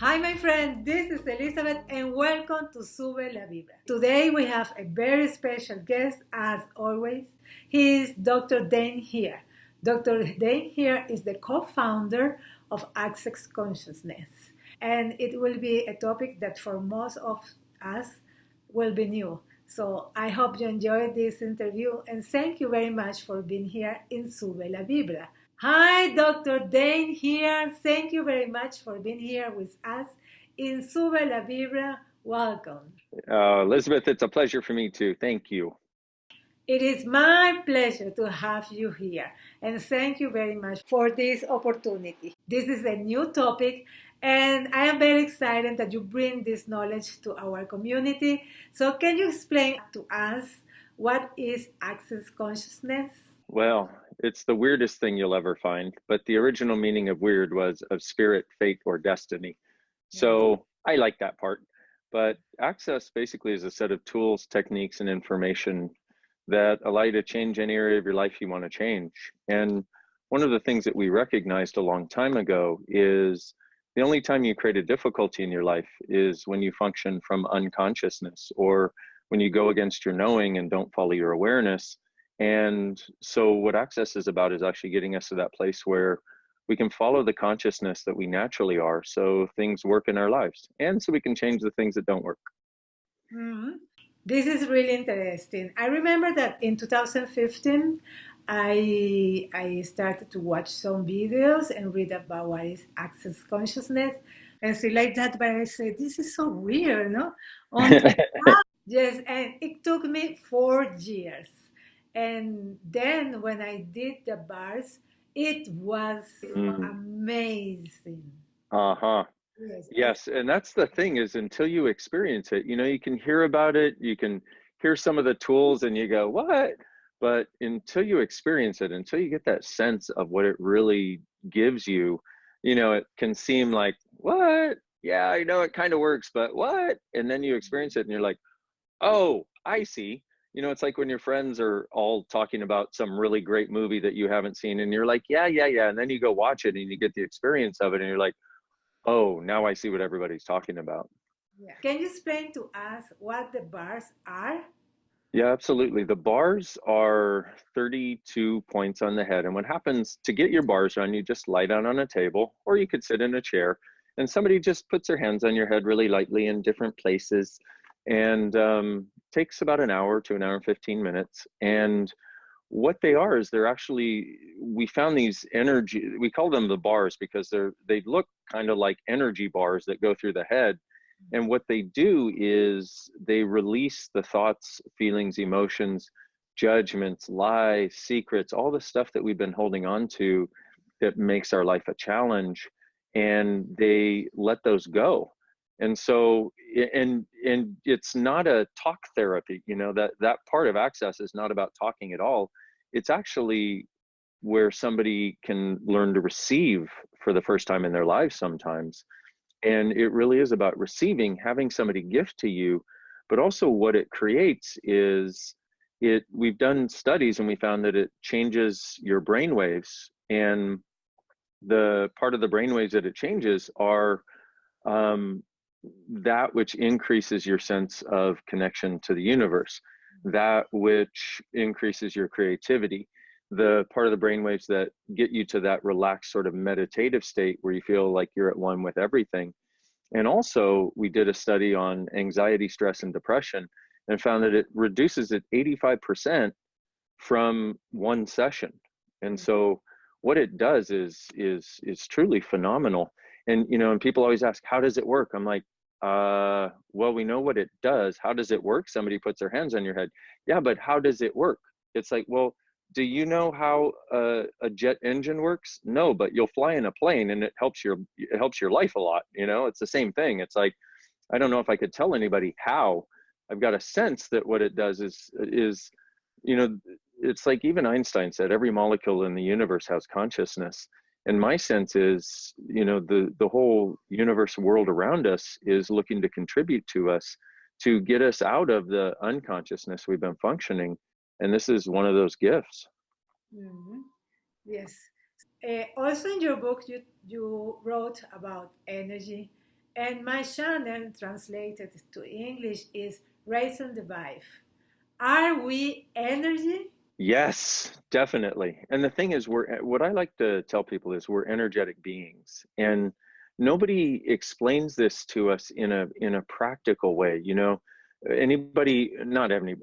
Hi, my friend. This is Elizabeth, and welcome to Sube la Vibra. Today we have a very special guest, as always. He is Dr. Dain Heer. Dr. Dain Heer is the co-founder of Access Consciousness, and it will be a topic that for most of us will be new. So I hope you enjoyed this interview, and thank you very much for being here in Sube la Vibra. Hi, Dr. Dain here. Thank you very much for being here with us in Sube la Vibra. Welcome. Elizabeth, it's a pleasure for me too. Thank you. It is my pleasure to have you here, and thank you very much for this opportunity. This is a new topic, and I am very excited that you bring this knowledge to our community. So, can you explain to us what is access consciousness? Well, it's the weirdest thing you'll ever find, but the original meaning of weird was of spirit, fate, or destiny. So I like that part. But access basically is a set of tools, techniques, and information that allow you to change any area of your life you want to change. And one of the things that we recognized a long time ago is the only time you create a difficulty in your life is when you function from unconsciousness, or when you go against your knowing and don't follow your awareness. And so what access is about is actually getting us to that place where we can follow the consciousness that we naturally are, so things work in our lives, and so we can change the things that don't work. Mhm. This is really interesting. I remember that in 2015, I started to watch some videos and read about what is access consciousness and see like that. But I said, this is so weird, no? Until yes, and it took me 4 years. And then when I did the bars, it was amazing. Uh-huh. Yes, Yes, and that's the thing, is until you experience it, you can hear about it, you can hear some of the tools and you go, what? But until you experience it, until you get that sense of what it really gives you, it can seem like, what? Yeah, I know it kind of works, but what? And then you experience it and you're like, oh, I see. It's like when your friends are all talking about some really great movie that you haven't seen, and you're like, yeah, yeah, yeah. And then you go watch it and you get the experience of it, and you're like, oh, now I see what everybody's talking about. yeah. Can you explain to us what the bars are? Yeah, absolutely. The bars are 32 points on the head. And what happens to get your bars on, you just lie down on a table, or you could sit in a chair, and somebody just puts their hands on your head really lightly in different places, and takes about an hour to an hour and 15 minutes. And what they are is they're actually, we found these energy, we call them the bars because they look kind of like energy bars that go through the head. And what they do is they release the thoughts, feelings, emotions, judgments, lies, secrets, all the stuff that we've been holding on to that makes our life a challenge, and they let those go. And so, and it's not a talk therapy, that part of access is not about talking at all. It's actually where somebody can learn to receive for the first time in their lives sometimes. And it really is about receiving, having somebody gift to you. But also what it creates is, we've done studies and we found that it changes your brain waves. And the part of the brain waves that it changes are that which increases your sense of connection to the universe, that which increases your creativity, the part of the brainwaves that get you to that relaxed sort of meditative state where you feel like you're at one with everything. And also, we did a study on anxiety, stress, and depression, and found that it reduces it 85% from one session. And so what it does is truly phenomenal. And and people always ask, how does it work? I'm like, well, we know what it does. How does it work? Somebody puts their hands on your head. Yeah, but how does it work? It's like, well, do you know how a jet engine works? No, but you'll fly in a plane and it helps your life a lot. It's the same thing. It's like, I don't know if I could tell anybody how. I've got a sense that what it does is you know it's like, even Einstein said every molecule in the universe has consciousness. And my sense is, the whole universe world around us is looking to contribute to us, to get us out of the unconsciousness we've been functioning. And this is one of those gifts. Mm-hmm. Yes. Also, in your book, you wrote about energy, And my channel, translated to English, is Raising the Vibe. Are we energy? Yes, definitely. And the thing is, what I like to tell people is we're energetic beings, and nobody explains this to us in a practical way. You know, anybody, not any.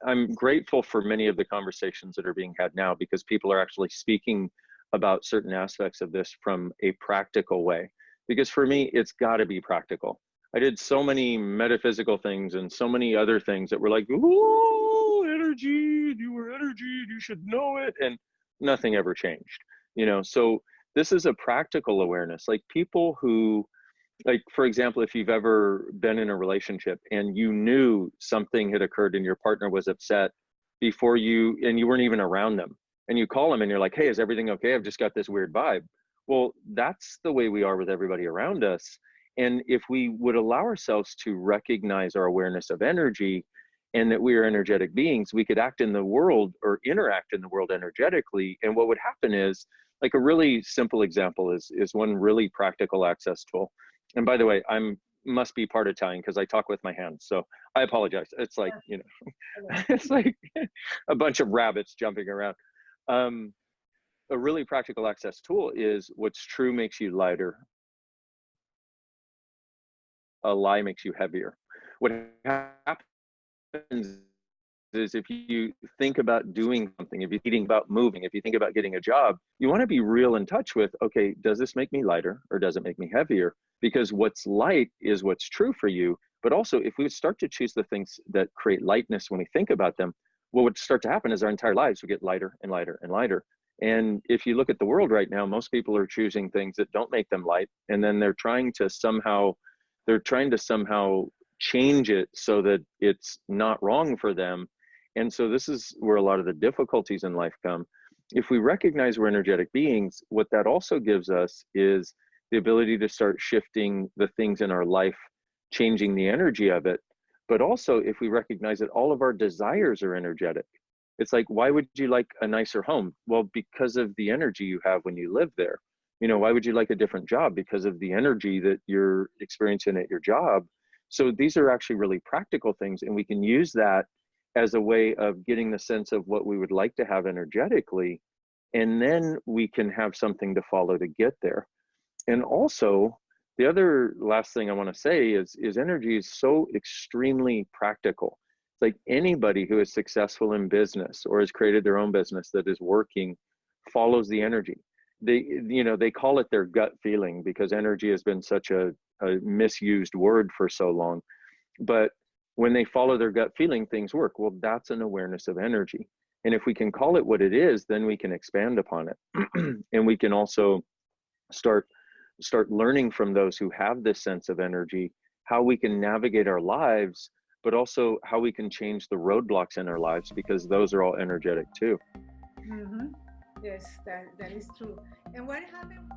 I'm grateful for many of the conversations that are being had now because people are actually speaking about certain aspects of this from a practical way. Because for me, it's got to be practical. I did so many metaphysical things and so many other things that were like, ooh, energy, you were energy, you should know it. And nothing ever changed, you know? So this is a practical awareness. Like people who, like, for example, if you've ever been in a relationship and you knew something had occurred and your partner was upset before you, and you weren't even around them, and you call them and you're like, hey, is everything okay? I've just got this weird vibe. Well, that's the way we are with everybody around us. And if we would allow ourselves to recognize our awareness of energy and that we are energetic beings, we could act in the world or interact in the world energetically. And what would happen is, like a really simple example is one really practical access tool. And by the way, I'm must be part Italian because I talk with my hands. So I apologize. It's like, you know, it's like a bunch of rabbits jumping around. Um, a really practical access tool is what's true makes you lighter. A lie makes you heavier. What happens is if you think about doing something, if you're thinking about moving, if you think about getting a job, you want to be real in touch with, okay, does this make me lighter or does it make me heavier? Because what's light is what's true for you. But also, if we start to choose the things that create lightness when we think about them, what would start to happen is our entire lives would get lighter and lighter and lighter. And if you look at the world right now, most people are choosing things that don't make them light. And then they're trying to somehow change it so that it's not wrong for them. And so this is where a lot of the difficulties in life come. If we recognize we're energetic beings, what that also gives us is the ability to start shifting the things in our life, changing the energy of it. But also, if we recognize that all of our desires are energetic, it's like, why would you like a nicer home? Well, because of the energy you have when you live there. You know, why would you like a different job? Because of the energy that you're experiencing at your job. So these are actually really practical things, and we can use that as a way of getting the sense of what we would like to have energetically, and then we can have something to follow to get there. And also, the other last thing I want to say is energy is so extremely practical. It's like anybody who is successful in business or has created their own business that is working follows the energy. They call it their gut feeling because energy has been such a misused word for so long. But when they follow their gut feeling, things work. Well, that's an awareness of energy. And if we can call it what it is, then we can expand upon it. And we can also start learning from those who have this sense of energy, how we can navigate our lives, but also how we can change the roadblocks in our lives, because those are all energetic too. Mm-hmm. Yes, that is true. And what happened?